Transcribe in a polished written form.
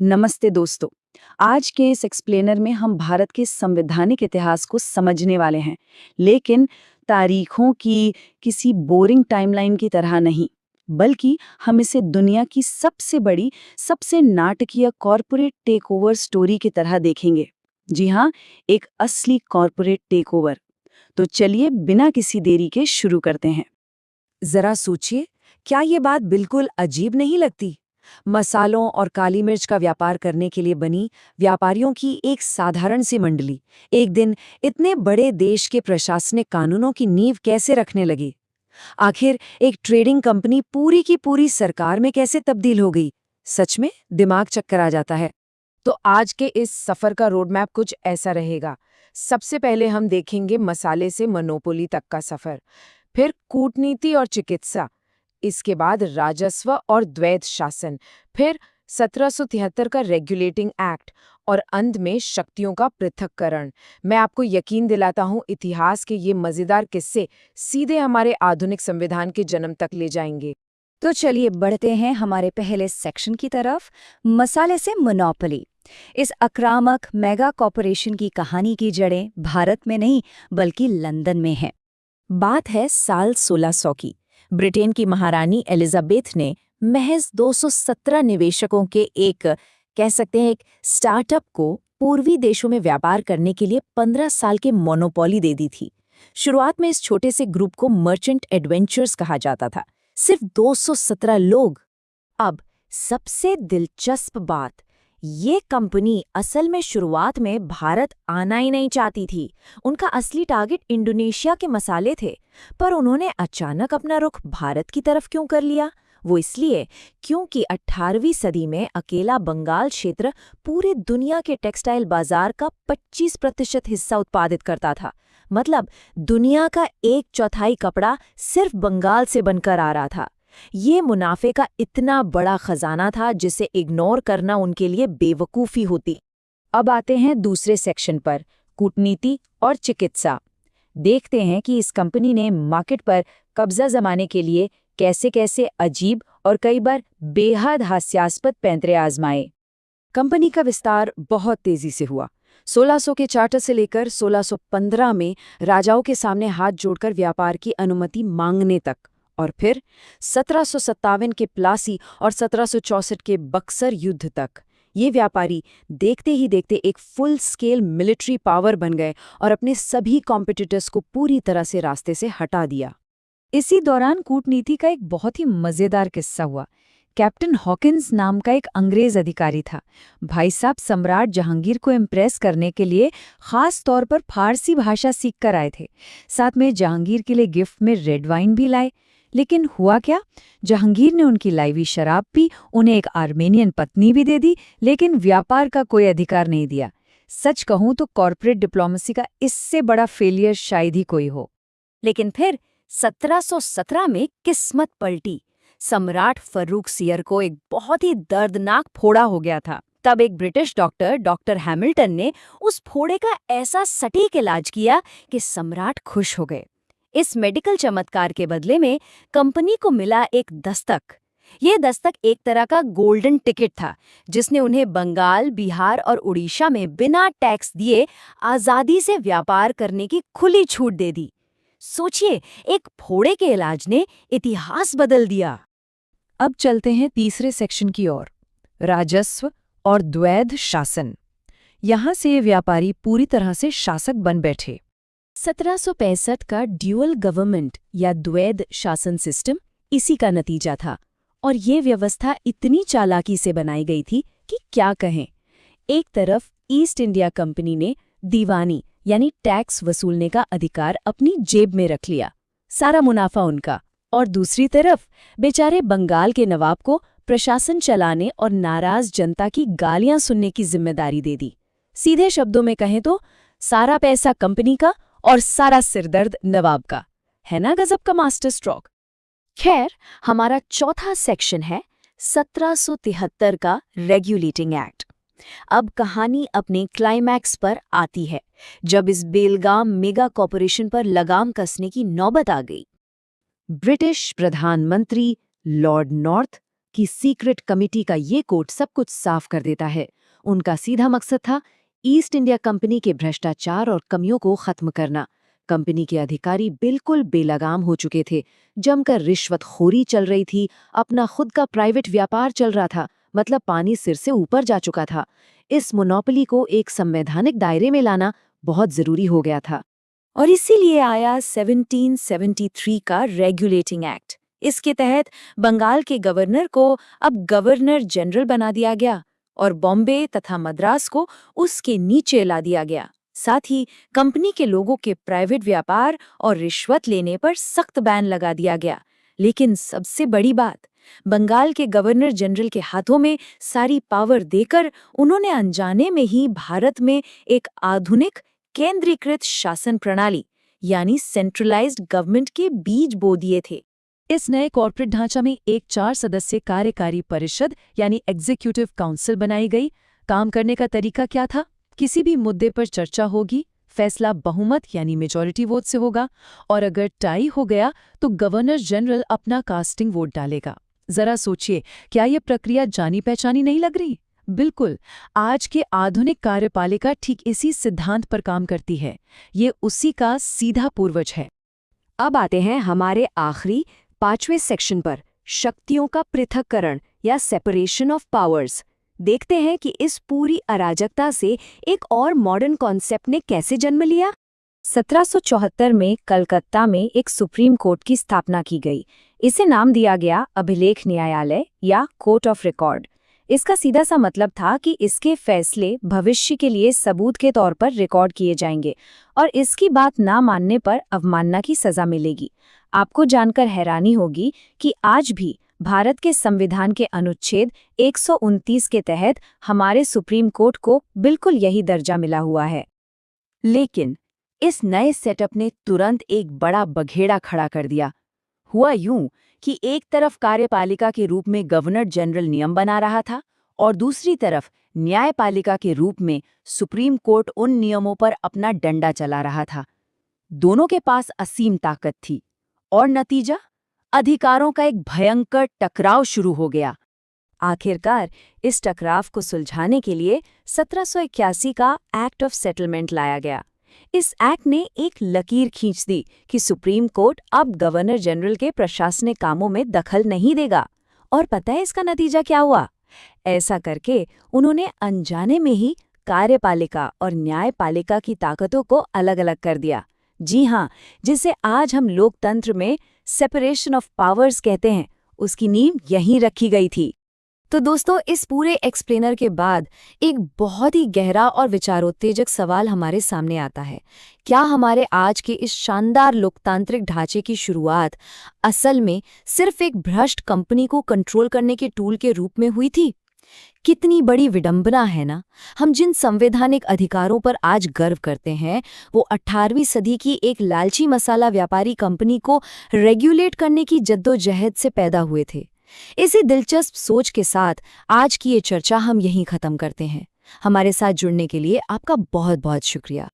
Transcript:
नमस्ते दोस्तों। आज के इस एक्सप्लेनर में हम भारत के संवैधानिक इतिहास को समझने वाले हैं, लेकिन तारीखों की किसी बोरिंग टाइमलाइन की तरह नहीं, बल्कि हम इसे दुनिया की सबसे बड़ी, सबसे नाटकीय कॉरपोरेट टेकओवर स्टोरी की तरह देखेंगे। जी हाँ, एक असली कॉरपोरेट टेकओवर। तो चलिए बिना किसी देरी के शुरू करते हैं। जरा सोचिए, क्या ये बात बिल्कुल अजीब नहीं लगती? मसालों और काली मिर्च का व्यापार करने के लिए बनी व्यापारियों की एक साधारण सी मंडली एक दिन इतने बड़े देश के प्रशासनिक कानूनों की नींव कैसे रखने लगी? आखिर एक ट्रेडिंग कंपनी पूरी की पूरी सरकार में कैसे तब्दील हो गई? सच में दिमाग चक्कर आ जाता है। तो आज के इस सफर का रोड मैप कुछ ऐसा रहेगा। सबसे पहले हम देखेंगे मसाले से मोनोपोली तक का सफर, फिर कूटनीति और चिकित्सा, इसके बाद राजस्व और द्वैध शासन, फिर 1773 का रेगुलेटिंग एक्ट और अंत में शक्तियों का पृथक्करण। मैं आपको यकीन दिलाता हूँ, इतिहास के ये मजेदार किस्से सीधे हमारे आधुनिक संविधान के जन्म तक ले जाएंगे। तो चलिए बढ़ते हैं हमारे पहले सेक्शन की तरफ, मसाले से मोनोपोली। इस आक्रामक मेगा कॉरपोरेशन की कहानी की जड़ें भारत में नहीं बल्कि लंदन में हैं। बात है साल 1600 की। ब्रिटेन की महारानी एलिजाबेथ ने महज 217 निवेशकों के कह सकते हैं एक स्टार्टअप को पूर्वी देशों में व्यापार करने के लिए 15 साल के मोनोपोली दे दी थी। शुरुआत में इस छोटे से ग्रुप को मर्चेंट एडवेंचर्स कहा जाता था, सिर्फ 217 लोग। अब सबसे दिलचस्प बात, ये कंपनी असल में शुरुआत में भारत आना ही नहीं चाहती थी। उनका असली टारगेट इंडोनेशिया के मसाले थे, पर उन्होंने अचानक अपना रुख भारत की तरफ क्यों कर लिया? वो इसलिए क्योंकि 18वीं सदी में अकेला बंगाल क्षेत्र पूरे दुनिया के टेक्सटाइल बाजार का 25% हिस्सा उत्पादित करता था। मतलब दुनिया का 1/4 कपड़ा सिर्फ बंगाल से बनकर आ रहा था। ये मुनाफे का इतना बड़ा खजाना था जिसे इग्नोर करना उनके लिए बेवकूफ़ी होती। अब आते हैं दूसरे सेक्शन पर, कूटनीति और चिकित्सा। देखते हैं कि इस कंपनी ने मार्केट पर कब्जा जमाने के लिए कैसे कैसे अजीब और कई बार बेहद हास्यास्पद पैंतरे आजमाए। कंपनी का विस्तार बहुत तेजी से हुआ। 1600 के चार्टर से लेकर 1615 में राजाओं के सामने हाथ जोड़कर व्यापार की अनुमति मांगने तक, और फिर 1757 के प्लासी और 1764 के बक्सर युद्ध तक ये व्यापारी देखते ही देखते एक फुल स्केल मिलिट्री पावर बन गए और अपने सभी कॉम्पिटिटर्स को पूरी तरह से रास्ते से हटा दिया। इसी दौरान कूटनीति का एक बहुत ही मजेदार किस्सा हुआ। कैप्टन हॉकिंस नाम का एक अंग्रेज अधिकारी था। भाई साहब सम्राट जहांगीर को इम्प्रेस करने के लिए खास तौर पर फारसी भाषा सीख कर आए थे। साथ में जहांगीर के लिए गिफ्ट में रेड वाइन भी लाए। लेकिन हुआ क्या, जहांगीर ने उनकी लाई हुई शराब पी, उन्हें एक आर्मेनियन पत्नी भी दे दी, लेकिन व्यापार का कोई अधिकार नहीं दिया। सच कहूं तो कॉर्पोरेट डिप्लोमेसी का इससे बड़ा फेलियर शायद ही कोई हो। लेकिन फिर 1717 में किस्मत पलटी। सम्राट फर्रुख सियर को एक बहुत ही दर्दनाक फोड़ा हो गया था। तब एक ब्रिटिश डॉक्टर हैमिल्टन ने उस फोड़े का ऐसा सटीक इलाज किया कि सम्राट खुश हो गए। इस मेडिकल चमत्कार के बदले में कंपनी को मिला एक दस्तक। ये दस्तक एक तरह का गोल्डन टिकट था, जिसने उन्हें बंगाल, बिहार और उड़ीसा में बिना टैक्स दिए आज़ादी से व्यापार करने की खुली छूट दे दी। सोचिए, एक फोड़े के इलाज ने इतिहास बदल दिया। अब चलते हैं तीसरे सेक्शन की ओर, राजस्व और द्वैध शासन। यहाँ से ये व्यापारी पूरी तरह से शासक बन बैठे। 1765 का ड्यूअल गवर्नमेंट या द्वैध शासन सिस्टम इसी का नतीजा था, और ये व्यवस्था इतनी चालाकी से बनाई गई थी कि क्या कहें। एक तरफ ईस्ट इंडिया कंपनी ने दीवानी यानी टैक्स वसूलने का अधिकार अपनी जेब में रख लिया, सारा मुनाफा उनका, और दूसरी तरफ बेचारे बंगाल के नवाब को प्रशासन चलाने और नाराज जनता की गालियां सुनने की जिम्मेदारी दे दी। सीधे शब्दों में कहें तो सारा पैसा कंपनी का और सारा सिरदर्द नवाब का। है ना गजब का मास्टर स्ट्रोक। खैर, हमारा चौथा सेक्शन है 1773 का रेगुलेटिंग एक्ट। अब कहानी अपने क्लाइमैक्स पर आती है, जब इस बेलगाम मेगा कॉरपोरेशन पर लगाम कसने की नौबत आ गई। ब्रिटिश प्रधानमंत्री लॉर्ड नॉर्थ कि सीक्रेट कमिटी का ये कोट सब कुछ साफ कर देता है। उनका सीधा मकसद था ईस्ट इंडिया कंपनी के भ्रष्टाचार और कमियों को खत्म करना। कंपनी के अधिकारी बिल्कुल बेलगाम हो चुके थे, जमकर रिश्वतखोरी चल रही थी, अपना खुद का प्राइवेट व्यापार चल रहा था, मतलब पानी सिर से ऊपर जा चुका था। इस मोनोपोली को एक संवैधानिक दायरे में लाना बहुत जरूरी हो गया था। और इसीलिए आया 1773 का रेगुलेटिंग एक्ट। इसके तहत बंगाल के गवर्नर को अब गवर्नर जनरल बना दिया गया और बॉम्बे तथा मद्रास को उसके नीचे ला दिया गया। साथ ही कंपनी के लोगों के प्राइवेट व्यापार और रिश्वत लेने पर सख्त बैन लगा दिया गया। लेकिन सबसे बड़ी बात, बंगाल के गवर्नर जनरल के हाथों में सारी पावर देकर उन्होंने अनजाने में ही भारत में एक आधुनिक केंद्रीकृत शासन प्रणाली यानी सेंट्रलाइज्ड गवर्नमेंट के बीज बो दिए थे। इस नए कॉर्पोरेट ढांचा में एक 4 सदस्य कार्यकारी परिषद यानी एग्जीक्यूटिव काउंसिल बनाई गई। काम करने का तरीका क्या था? किसी भी मुद्दे पर चर्चा होगी, फैसला बहुमत यानी मेजॉरिटी वोट से होगा, और अगर टाई हो गया तो गवर्नर जनरल अपना कास्टिंग वोट डालेगा। जरा सोचिए, क्या यह प्रक्रिया जानी पहचानी नहीं लग रही? बिल्कुल, आज के आधुनिक कार्यपालिका ठीक इसी सिद्धांत पर काम करती है। ये उसी का सीधा पूर्वज है। अब आते हैं हमारे आखिरी 5वें सेक्शन पर, शक्तियों का पृथक्करण या सेपरेशन ऑफ पावर्स। देखते हैं कि इस पूरी अराजकता से एक और मॉडर्न कॉन्सेप्ट ने कैसे जन्म लिया। 1774 में कलकत्ता में एक सुप्रीम कोर्ट की स्थापना की गई। इसे नाम दिया गया अभिलेख न्यायालय या कोर्ट ऑफ रिकॉर्ड। इसका सीधा सा मतलब था कि इसके फैसले भविष्य के लिए सबूत के तौर पर रिकॉर्ड किए जाएंगे और इसकी बात ना मानने पर अवमानना की सजा मिलेगी। आपको जानकर हैरानी होगी कि आज भी भारत के संविधान के अनुच्छेद 129 के तहत हमारे सुप्रीम कोर्ट को बिल्कुल यही दर्जा मिला हुआ है। लेकिन इस नए सेटअप ने तुरंत एक बड़ा बघेड़ा खड़ा कर दिया। हुआ यूं कि एक तरफ कार्यपालिका के रूप में गवर्नर जनरल नियम बना रहा था और दूसरी तरफ न्यायपालिका के रूप में सुप्रीम कोर्ट उन नियमों पर अपना डंडा चला रहा था। दोनों के पास असीम ताकत थी और नतीजा, अधिकारों का एक भयंकर टकराव शुरू हो गया। आखिरकार इस टकराव को सुलझाने के लिए 1781 का एक्ट ऑफ सेटलमेंट लाया गया। इस एक्ट ने एक लकीर खींच दी कि सुप्रीम कोर्ट अब गवर्नर जनरल के प्रशासनिक कामों में दखल नहीं देगा। और पता है इसका नतीजा क्या हुआ? ऐसा करके उन्होंने अनजाने में ही कार्यपालिका और न्यायपालिका की ताकतों को अलग अलग कर दिया। जी हाँ, जिसे आज हम लोकतंत्र में सेपरेशन ऑफ पावर्स कहते हैं, उसकी नींव यहीं रखी गई थी। तो दोस्तों, इस पूरे एक्सप्लेनर के बाद एक बहुत ही गहरा और विचारोत्तेजक सवाल हमारे सामने आता है। क्या हमारे आज के इस शानदार लोकतांत्रिक ढांचे की शुरुआत असल में सिर्फ एक भ्रष्ट कंपनी को कंट्रोल करने के टूल के रूप में हुई थी? कितनी बड़ी विडंबना है ना। हम जिन संवैधानिक अधिकारों पर आज गर्व करते हैं, वो 18वीं सदी की एक लालची मसाला व्यापारी कंपनी को रेगुलेट करने की जद्दोजहद से पैदा हुए थे। इसी दिलचस्प सोच के साथ आज की ये चर्चा हम यहीं खत्म करते हैं। हमारे साथ जुड़ने के लिए आपका बहुत बहुत शुक्रिया।